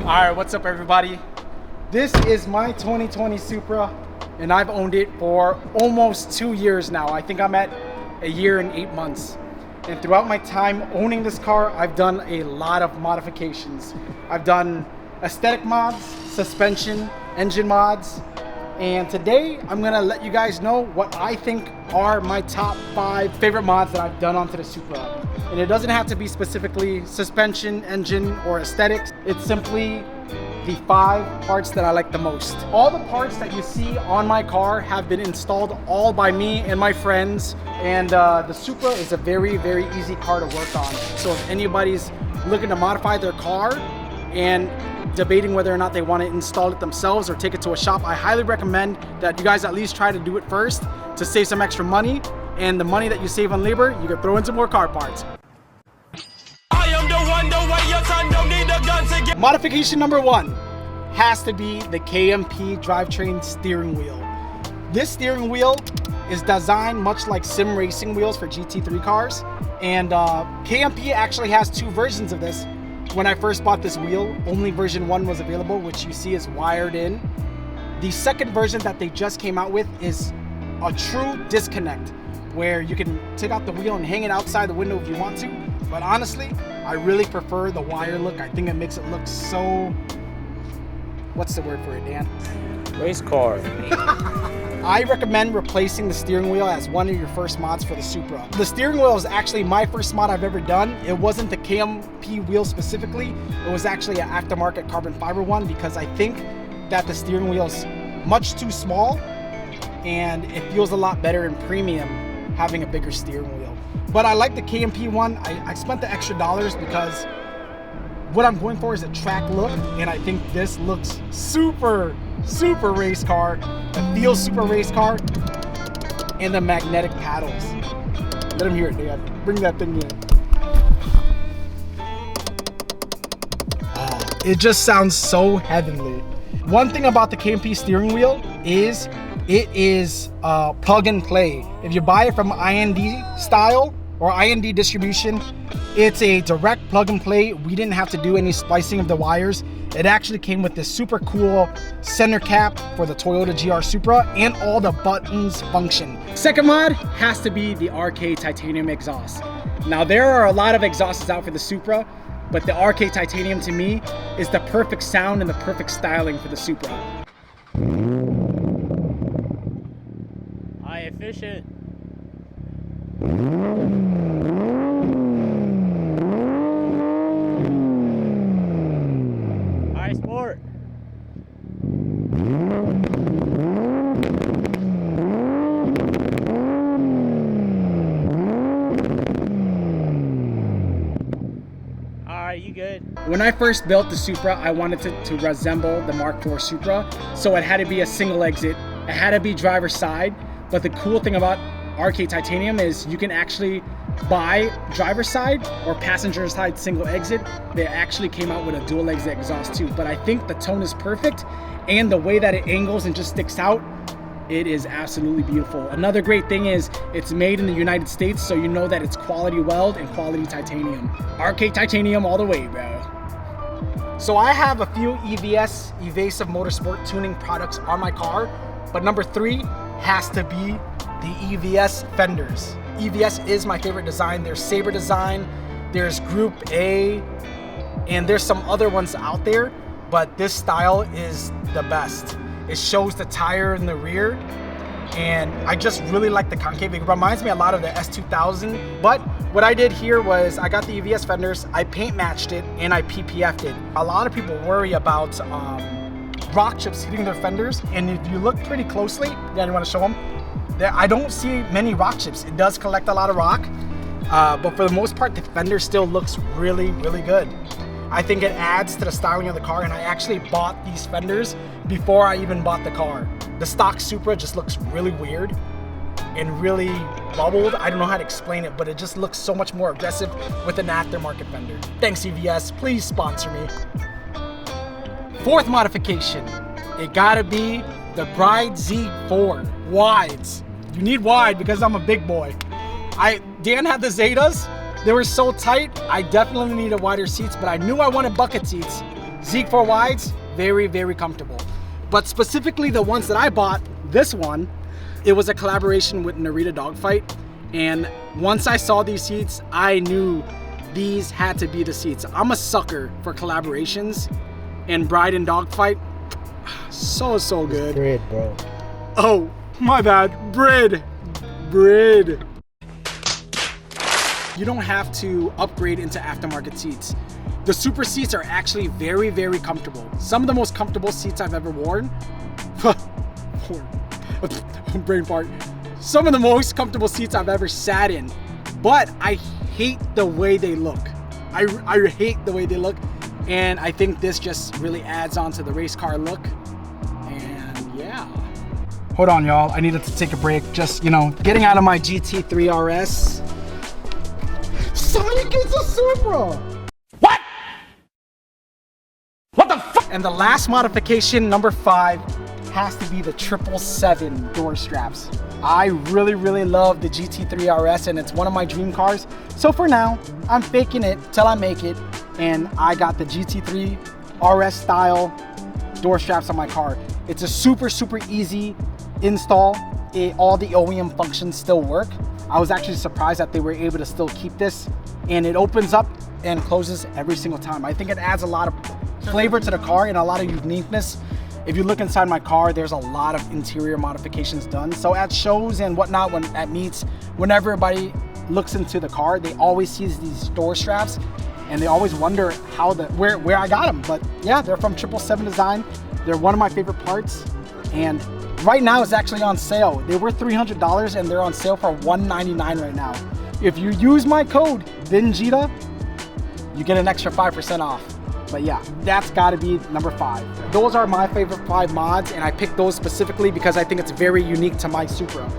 Alright, what's up everybody? This is my 2020 Supra and I've owned it for almost 2 years now. I think I'm at a year and 8 months. And throughout my time owning this car, I've done a lot of modifications. I've done aesthetic mods, suspension, engine mods. And today I'm gonna let you guys know what I think are my top 5 favorite mods that I've done onto the Supra. And it doesn't have to be specifically suspension, engine, or aesthetics. It's simply the 5 parts that I like the most. All the parts that you see on my car have been installed all by me and my friends. And the Supra is a very, very easy car to work on. So if anybody's looking to modify their car and debating whether or not they want to install it themselves or take it to a shop, I highly recommend that you guys at least try to do it first to save some extra money. And the money that you save on labor, you can throw into more car parts. Modification number 1 has to be the KMP drivetrain steering wheel. This steering wheel is designed much like sim racing wheels for GT3 cars. And KMP actually has 2 versions of this. When I first bought this wheel, only version 1 was available, which you see is wired in. The second version that they just came out with is a true disconnect, where you can take out the wheel and hang it outside the window if you want to. But honestly, I really prefer the wire look. I think it makes it look so, what's the word for it, Dan? Race car. I recommend replacing the steering wheel as one of your first mods for the Supra. The steering wheel is actually my first mod I've ever done. It wasn't the KMP wheel specifically. It was actually an aftermarket carbon fiber one, because I think that the steering wheel is much too small and it feels a lot better and premium having a bigger steering wheel. But I like the KMP one. I spent the extra dollars because what I'm going for is a track look, and I think this looks super race car. It feels super race car, and the magnetic paddles. Let them hear it, Dad. Bring that thing in. Oh, it just sounds so heavenly. One thing about the KMP steering wheel is it is plug and play. If you buy it from IND style or IND distribution, it's a direct plug and play. We didn't have to do any splicing of the wires. It actually came with this super cool center cap for the Toyota GR Supra, and all the buttons function. Second mod has to be the RK titanium exhaust. Now there are a lot of exhausts out for the Supra, but the RK titanium to me is the perfect sound and the perfect styling for the Supra. High efficient. High sport. Alright, you good? When I first built the Supra, I wanted it to resemble the Mark IV Supra, so it had to be a single exit. It had to be driver's side, but the cool thing about RK Titanium is you can actually buy driver's side or passenger side single exit. They actually came out with a dual exit exhaust too, but I think the tone is perfect, and the way that it angles and just sticks out, it is absolutely beautiful. Another great thing is it's made in the United States, so you know that it's quality weld and quality titanium. RK Titanium all the way, bro. So I have a few EVS, Evasive Motorsport tuning products on my car, but number 3 has to be the EVS fenders. EVS is my favorite design. There's Sayber design, there's Group A, and there's some other ones out there, but this style is the best. It shows the tire in the rear, and I just really like the concave. It reminds me a lot of the S2000, but what I did here was I got the EVS fenders, I paint matched it, and I PPF'd it. A lot of people worry about rock chips hitting their fenders, and if you look pretty closely, yeah, you want to show them? I don't see many rock chips. It does collect a lot of rock, but for the most part, the fender still looks really good. I think it adds to the styling of the car, and I actually bought these fenders before I even bought the car. The stock Supra just looks really weird and really bubbled. I don't know how to explain it, but it just looks so much more aggressive with an aftermarket fender. Thanks EVS, please sponsor me. Fourth modification, it gotta be the Bride Zieg 4 wides. You need wide because I'm a big boy. Dan had the Zetas. They were so tight, I definitely needed wider seats, but I knew I wanted bucket seats. Zieg 4 wides, very comfortable. But specifically the ones that I bought, this one, it was a collaboration with Narita Dogfight. And once I saw these seats, I knew these had to be the seats. I'm a sucker for collaborations, and Bride and Dogfight, so good. Grid, bro. Oh, my bad, Brid. You don't have to upgrade into aftermarket seats. The Supra seats are actually very comfortable. Some of the most comfortable seats I've ever worn. Brain fart. Some of the most comfortable seats I've ever sat in. But I hate the way they look. I hate the way they look. And I think this just really adds on to the race car look. And yeah. Hold on, y'all. I needed to take a break. Just, you know, getting out of my GT3 RS. Somebody gets a Supra! What? What the fuck? And the last modification, number 5, has to be the 777 door straps. I really love the GT3 RS, and it's one of my dream cars. So for now, I'm faking it till I make it, and I got the GT3 RS style door straps on my car. It's a super easy install. All the OEM functions still work. I was actually surprised that they were able to still keep this, and it opens up and closes every single time. I think it adds a lot of flavor to the car and a lot of uniqueness. If you look inside my car, there's a lot of interior modifications done. So at shows and whatnot, at meets, when everybody looks into the car, they always see these door straps, and they always wonder how where I got them. But yeah, they're from 777 Design. They're one of my favorite parts, and right now it's actually on sale. They were $300 and they're on sale for $199 right now. If you use my code VINJITA, you get an extra 5% off. But yeah, that's gotta be number 5. Those are my favorite 5 mods, and I picked those specifically because I think it's very unique to my Supra.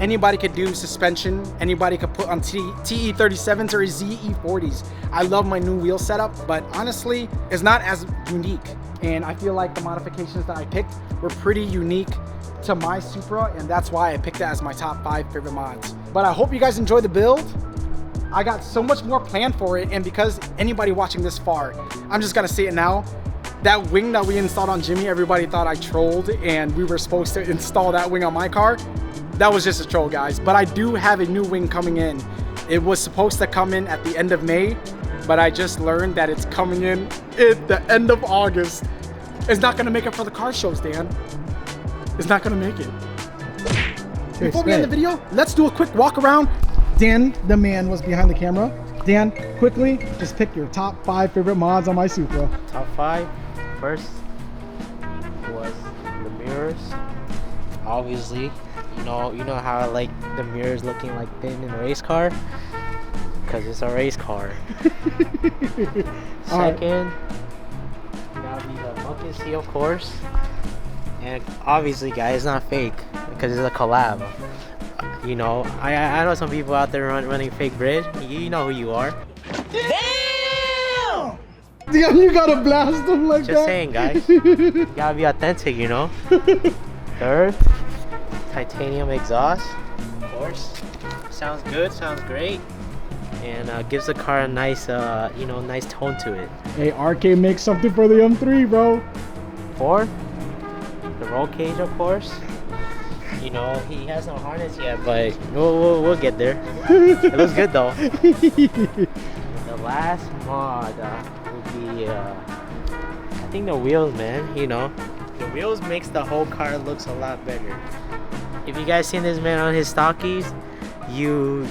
Anybody could do suspension, anybody could put on TE37s or ZE40s. I love my new wheel setup, but honestly, it's not as unique. And I feel like the modifications that I picked were pretty unique to my Supra, and that's why I picked it as my top 5 favorite mods. But I hope you guys enjoy the build. I got so much more planned for it, and because anybody watching this far, I'm just gonna say it now. That wing that we installed on Jimmy, everybody thought I trolled and we were supposed to install that wing on my car. That was just a troll, guys. But I do have a new wing coming in. It was supposed to come in at the end of May, but I just learned that it's coming in at the end of August. It's not gonna make it for the car shows, Dan. It's not gonna make it. Before we end the video, let's do a quick walk around. Dan, the man, was behind the camera. Dan, quickly, just pick your top 5 favorite mods on my Supra. Top 5. First was the mirrors. Obviously, you know how I like the mirrors looking like thin in a race car, because it's a race car. Second, that'll be the bucket seal, of course. And obviously, guys, it's not fake because it's a collab. You know, I know some people out there running fake bread. You know who you are. Damn! Damn, you gotta blast them like Just that. saying, guys. You gotta be authentic, you know. Third, titanium exhaust. Of course. Sounds good, sounds great. And gives the car a nice, nice tone to it. Hey, RK makes something for the M3, bro. 4, the roll cage, of course. You know, he has no harness yet, but we'll get there. It looks good though. The last mod would be, I think the wheels, man. You know, the wheels makes the whole car looks a lot better. If you guys seen this man on his stockies, you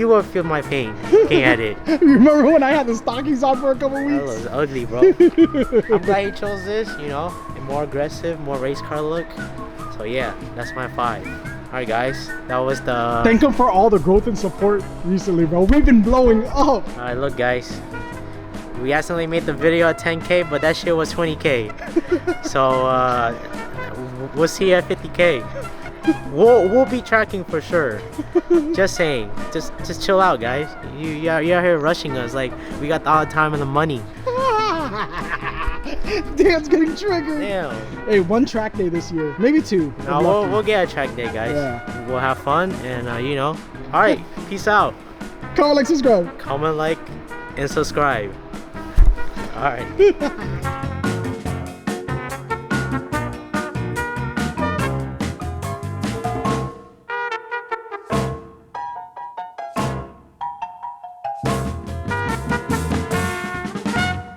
will feel my pain looking at it. Remember when I had the stockings on for a couple weeks? That was ugly, bro. I'm glad he chose this. You know, a more aggressive, more race car look. So yeah, that's my 5. Alright guys, that was the... Thank him for all the growth and support recently, bro. We've been blowing up. Alright, look guys. We accidentally made the video at 10K, but that shit was 20K. So we'll see you at 50K. We'll be tracking for sure. Just saying. Just chill out, guys. You're out here rushing us like we got all the time and the money. Dan's getting triggered. Damn. Hey, 1 track day this year, maybe 2. No, we'll get a track day, guys. Yeah. We'll have fun, and you know. All right, peace out. Comment, like, subscribe. Comment, like, and subscribe. All right.